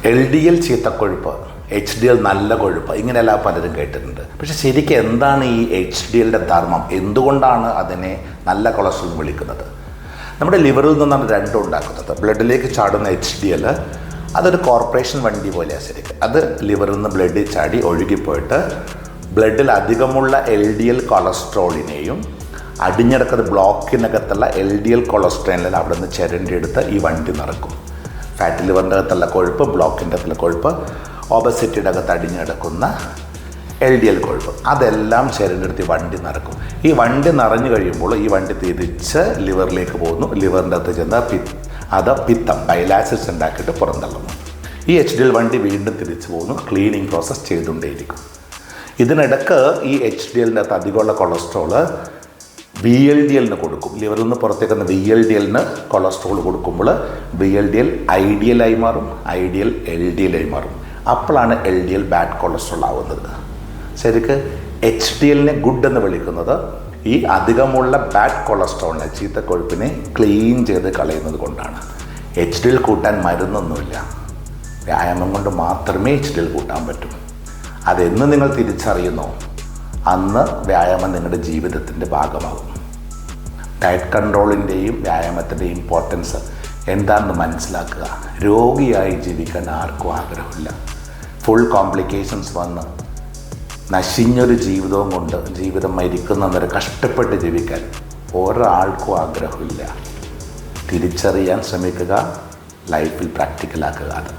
LDL ചീത്തക്കൊഴുപ്പ്, HDL നല്ല കൊഴുപ്പ്, ഇങ്ങനെയെല്ലാം പലരും കേട്ടിട്ടുണ്ട്. പക്ഷെ ശരിക്കും എന്താണ് ഈ HDLയുടെ ധർമ്മം? എന്തുകൊണ്ടാണ് അതിനെ നല്ല കൊളസ്ട്രോൾ എന്ന് വിളിക്കുന്നത്? നമ്മുടെ ലിവറിൽ നിന്നാണ് രണ്ടും ഉണ്ടാക്കുന്നത്. ബ്ലഡിലേക്ക് ചാടുന്ന HDL അതൊരു കോർപ്പറേഷൻ വണ്ടി പോലെയാണ് ശരിക്കും. അത് ലിവറിൽ നിന്ന് ബ്ലഡിൽ ചാടി ഒഴുകിപ്പോയിട്ട് ബ്ലഡിൽ അധികമുള്ള LDL കൊളസ്ട്രോളിനെയും അടിഞ്ഞിടക്കുന്ന ബ്ലോക്കിനകത്തുള്ള LDL കൊളസ്ട്രോളിനെ അവിടെ നിന്ന് ചിരണ്ടിയെടുത്ത് ഈ വണ്ടി നിറക്കും. ഫാറ്റ് ലിവറിൻ്റെ അകത്തുള്ള കൊഴുപ്പ്, ബ്ലോക്കിൻ്റെ അകത്തുള്ള കൊഴുപ്പ്, ഒബസിറ്റിയുടെ അകത്ത് അടിഞ്ഞിടക്കുന്ന LDL കൊഴുപ്പ്, അതെല്ലാം ചിരണ്ടെടുത്ത് ഈ വണ്ടി നിറക്കും. ഈ വണ്ടി നിറഞ്ഞു കഴിയുമ്പോൾ ഈ വണ്ടി തിരിച്ച് ലിവറിലേക്ക് പോകുന്നു. ലിവറിൻ്റെ അകത്ത് ചെന്ന് അത് പിത്തം, ബൈലാസിസ് ഉണ്ടാക്കിയിട്ട് പുറന്തള്ളുന്നു. ഈ HDL വണ്ടി വീണ്ടും തിരിച്ചു പോകുന്നു. Cleaning process ചെയ്തുകൊണ്ടേയിരിക്കും. ഇതിനിടക്ക് ഈ HDLൻ്റെ അകത്ത് അധികമുള്ള കൊളസ്ട്രോള് VLDLന് കൊടുക്കും. ലിവറിൽ നിന്ന് പുറത്തേക്ക് വന്ന VLDLന് കൊളസ്ട്രോൾ കൊടുക്കുമ്പോൾ VLDL IDL ആയി മാറും, IDL LDL ആയി മാറും. അപ്പോഴാണ് LDL ബാഡ് കൊളസ്ട്രോൾ ആവുന്നത്. ശരിക്ക് HDLനെ ഗുഡ് എന്ന് വിളിക്കുന്നത് ഈ അധികമുള്ള ബാഡ് കൊളസ്ട്രോളിനെ, ചീത്തക്കൊഴുപ്പിനെ ക്ലീൻ ചെയ്ത് കളയുന്നത് കൊണ്ടാണ്. HDL കൂട്ടാൻ മരുന്നൊന്നുമില്ല. വ്യായാമം കൊണ്ട് മാത്രമേ HDL കൂട്ടാൻ പറ്റൂ. അതെന്ന് നിങ്ങൾ തിരിച്ചറിയുന്നോ അന്ന് വ്യായാമം നിങ്ങളുടെ ജീവിതത്തിൻ്റെ ഭാഗമാകും. ഡയറ്റ് കൺട്രോളിൻ്റെയും വ്യായാമത്തിൻ്റെയും ഇമ്പോർട്ടൻസ് എന്താണെന്ന് മനസ്സിലാക്കുക. രോഗിയായി ജീവിക്കാൻ ആർക്കും ആഗ്രഹമില്ല. ഫുൾ കോംപ്ലിക്കേഷൻസ് വന്ന് നശിഞ്ഞൊരു ജീവിതവും കൊണ്ട് ജീവിതം മരിക്കുന്നവരെ കഷ്ടപ്പെട്ട് ജീവിക്കാൻ ഒരാൾക്കും ആഗ്രഹമില്ല. തിരിച്ചറിയാൻ ശ്രമിക്കുക, ലൈഫിൽ പ്രാക്ടിക്കലാക്കുക. അത്